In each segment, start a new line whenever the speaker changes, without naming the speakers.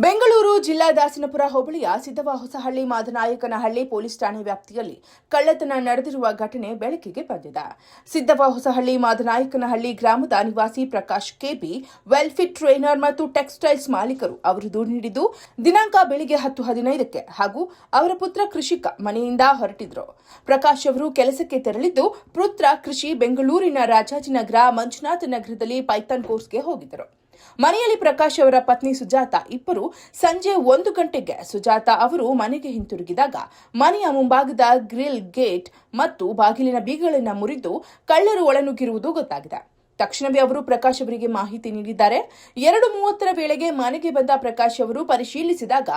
ಬೆಂಗಳೂರು ಜಿಲ್ಲಾ ದಾಸನಪುರ ಹೋಬಳಿಯ ಸಿದ್ದವ್ವ ಹೊಸಹಳ್ಳಿ ಮಾದನಾಯಕನಹಳ್ಳಿ ಪೊಲೀಸ್ ಠಾಣೆ ವ್ಯಾಪ್ತಿಯಲ್ಲಿ ಕಳ್ಳತನ ನಡೆದಿರುವ ಘಟನೆ ಬೆಳಕಿಗೆ ಬಂದಿದೆ. ಸಿದ್ದವ್ವ ಹೊಸಹಳ್ಳಿ ಮಾದನಾಯಕನಹಳ್ಳಿ ಗ್ರಾಮದ ನಿವಾಸಿ ಪ್ರಕಾಶ್ ಕೆಬಿ ವೆಲ್ಫಿಟ್ ಟ್ರೇನರ್ ಮತ್ತು ಟೆಕ್ಸ್ಟೈಲ್ಸ್ ಮಾಲೀಕರು ಅವರು ದೂರು ನೀಡಿದ್ದು ದಿನಾಂಕ ಬೆಳಿಗ್ಗೆ 10:15ಕ್ಕೆ ಹಾಗೂ ಅವರ ಪುತ್ರ ಕೃಷಿಕ ಮನೆಯಿಂದ ಹೊರಟಿದ್ರು. ಪ್ರಕಾಶ್ ಅವರು ಕೆಲಸಕ್ಕೆ ತೆರಳಿದ್ದು ಪುತ್ರ ಕೃಷಿ ಬೆಂಗಳೂರಿನ ರಾಜಾಜಿನಗರ ಮಂಜುನಾಥ ನಗರದಲ್ಲಿ ಪೈಥಾನ್ ಕೋರ್ಸ್ಗೆ ಹೋಗಿದ್ದರು. ಮನೆಯಲ್ಲಿ ಪ್ರಕಾಶ್ ಅವರ ಪತ್ನಿ ಸುಜಾತಾ ಇಬ್ಬರು ಸಂಜೆ 1 ಗಂಟೆಗೆ ಸುಜಾತಾ ಅವರು ಮನೆಗೆ ಹಿಂತಿರುಗಿದಾಗ ಮನೆಯ ಮುಂಭಾಗದ ಗ್ರಿಲ್ ಗೇಟ್ ಮತ್ತು ಬಾಗಿಲಿನ ಬೀಗಗಳನ್ನು ಮುರಿದು ಕಳ್ಳರು ಒಳನುಗ್ಗಿರುವುದು ಗೊತ್ತಾಗಿದೆ. ತಕ್ಷಣವೇ ಅವರು ಪ್ರಕಾಶ್ ಅವರಿಗೆ ಮಾಹಿತಿ ನೀಡಿದ್ದಾರೆ. 2:30 ವೇಳೆಗೆ ಮನೆಗೆ ಬಂದ ಪ್ರಕಾಶ್ ಅವರು ಪರಿಶೀಲಿಸಿದಾಗ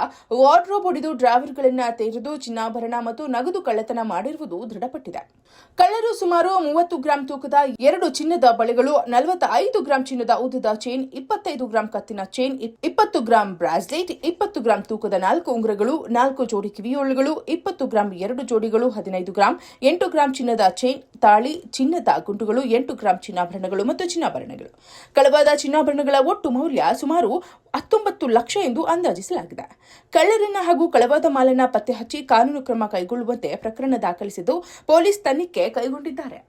ವಾರ್ಡ್ರೋಬ್ ಒಡೆದು ಡ್ರಾವರ್ಗಳನ್ನು ತೆರೆದು ಚಿನ್ನಾಭರಣ ಮತ್ತು ನಗದು ಕಳ್ಳತನ ಮಾಡಿರುವುದು ದೃಢಪಟ್ಟಿದೆ. ಕಳ್ಳರು ಸುಮಾರು 30 ಗ್ರಾಂ ತೂಕದ 2 ಚಿನ್ನದ ಬಳೆಗಳು, 45 ಗ್ರಾಂ ಚಿನ್ನದ ಉದ್ದದ ಚೈನ್, 25 ಗ್ರಾಂ ಕತ್ತಿನ ಚೈನ್, 20 ಗ್ರಾಂ ಬ್ರಾಸ್ಲೆಟ್, 20 ಗ್ರಾಂ ತೂಕದ 4 ಉಂಗುರಗಳು, 4 ಜೋಡಿ ಕಿವಿಯೋಳುಗಳು, 20 ಗ್ರಾಂ 2 ಜೋಡಿಗಳು, 15 ಗ್ರಾಂ, 8 ಗ್ರಾಂ ಚಿನ್ನದ ಚೈನ್, ತಾಳಿ, ಚಿನ್ನದ ಗುಂಡುಗಳು, 8 ಗ್ರಾಂ ಚಿನ್ನಾಭರಣಗಳು ಮತ್ತು ಚಿನ್ನಾಭರಣಗಳು. ಕಳವಾದ ಚಿನ್ನಾಭರಣಗಳ ಒಟ್ಟು ಮೌಲ್ಯ ಸುಮಾರು 19 ಲಕ್ಷ ಎಂದು ಅಂದಾಜಿಸಲಾಗಿದೆ. ಕಳ್ಳರನ್ನ ಹಾಗೂ ಕಳವಾದ ಮಾಲನ್ನ ಪತ್ತೆ ಹಚ್ಚಿ ಕಾನೂನು ಕ್ರಮ ಕೈಗೊಳ್ಳುವಂತೆ ಪ್ರಕರಣ ದಾಖಲಿಸಿದ್ದು ಪೊಲೀಸ್ ತನಿಖೆ ಕೈಗೊಂಡಿದ್ದಾರೆ.